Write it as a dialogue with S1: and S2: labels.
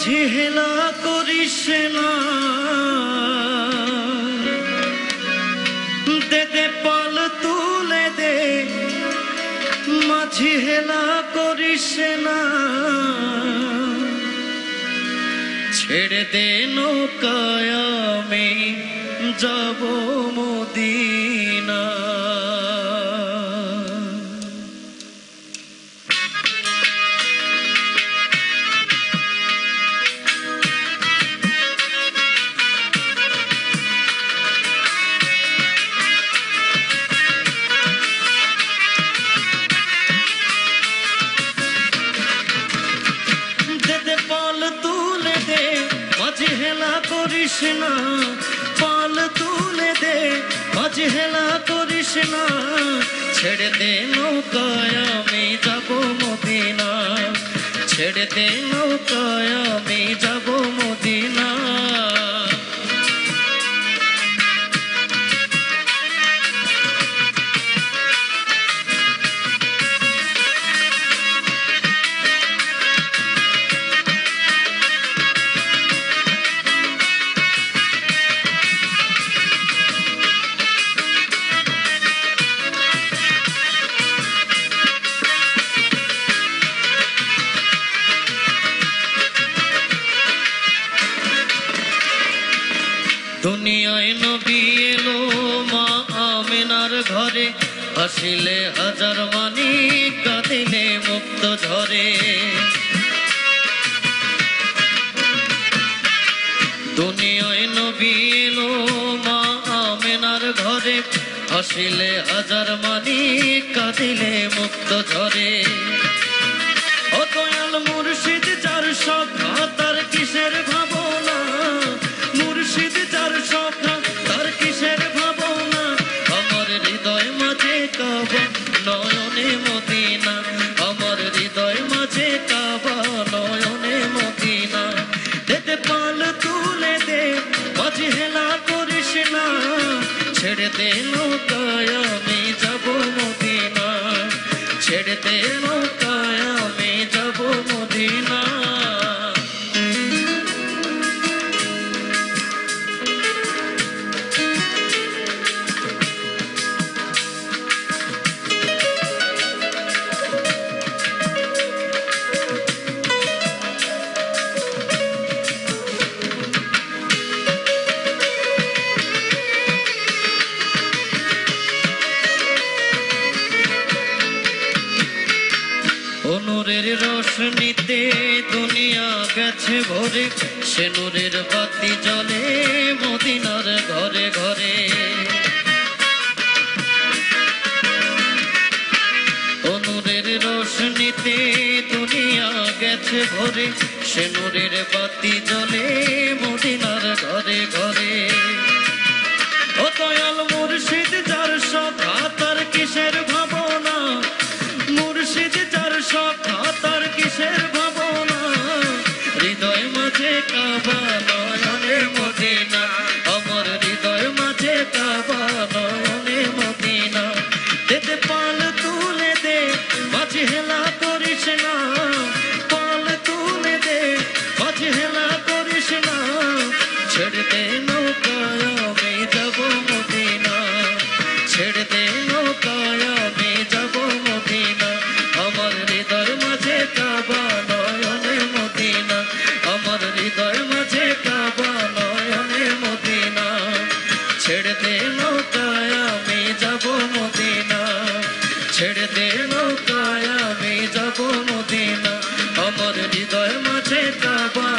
S1: মাঝি হেলা করিস না, দে দে পাল তুলে দে, মাঝি হেলা করিস না, ছেড়ে দে নৌকায় আমি যাব মদিনা। মাঝি হেলা করিস না, পাল তুলে দে, মাঝি হেলা করিস না, ছেড়ে দে নৌকায় আমি যাব মদিনা, ছেড়ে দে নৌকায় আমি যাব মদিনা। দুনিয়ায় নবী এলো মা আমিনার ঘরে, হাসিলে হাজার মানি কাঁদিলে মুক্ত ঝরে। দুনিয়ায় নবী এলো মা আমিনার ঘরে, হাসিলে হাজার মানি কাঁদিলে মুক্ত ঝরে। ও দয়াল মুর্শিদ যার সখা তার কিসের ভাবনা, মুর্শিদ যার সখা তার কিসের ভাবনা, আমার হৃদয় মাঝে কাবা নয়নে মদিনা, আমার হৃদয় মাঝে কাবা নয়নে মদিনা। দে দে পাল তুলে দে, মাঝি হেলা করিস না, ছেড়ে দে নৌকায় আমি যাব মদিনা, ছেড়ে দে নৌকায় আমি যাব মদিনা। নূরের রোশনীতে দুনিয়া গেছে ভরে, সে নূরের বাতি জ্বলে মদিনার ঘরে ঘরে। নূরের রোশনীতে দুনিয়া গেছে ভরে, সে নূরের বাতি জ্বলে মদিনার ঘরে ঘরে। ও দয়াল মুর্শিদ যার সখা তার কিসের ভাবনা, মুর্শিদ যার সখা তার কিসের ভাবনা, হৃদয় মাঝে কাবা নয়নে মদিনা, আমার হৃদয় মাঝে কাবা নয়নে মদিনা। দে দে পাল তুলে দে, মাঝি হেলা করিস না, পাল তুলে দে, মাঝি হেলা করিস না, ছেড়ে দে নৌকায় আমি যাব মদিনা, ছেড়ে দে নৌকায় আমি যাব মদিনা, আমার হৃদয় মাঝে কাবা নয়নে মদিনা, আমার হৃদয় মাঝে কাবা নয়নে মদিনা। ছেড়ে দে নৌকায় আমি যাব মদিনা, ছেড়ে দে নৌকায় আমি যাব মদিনা, আমার হৃদয় মাঝে কাবা।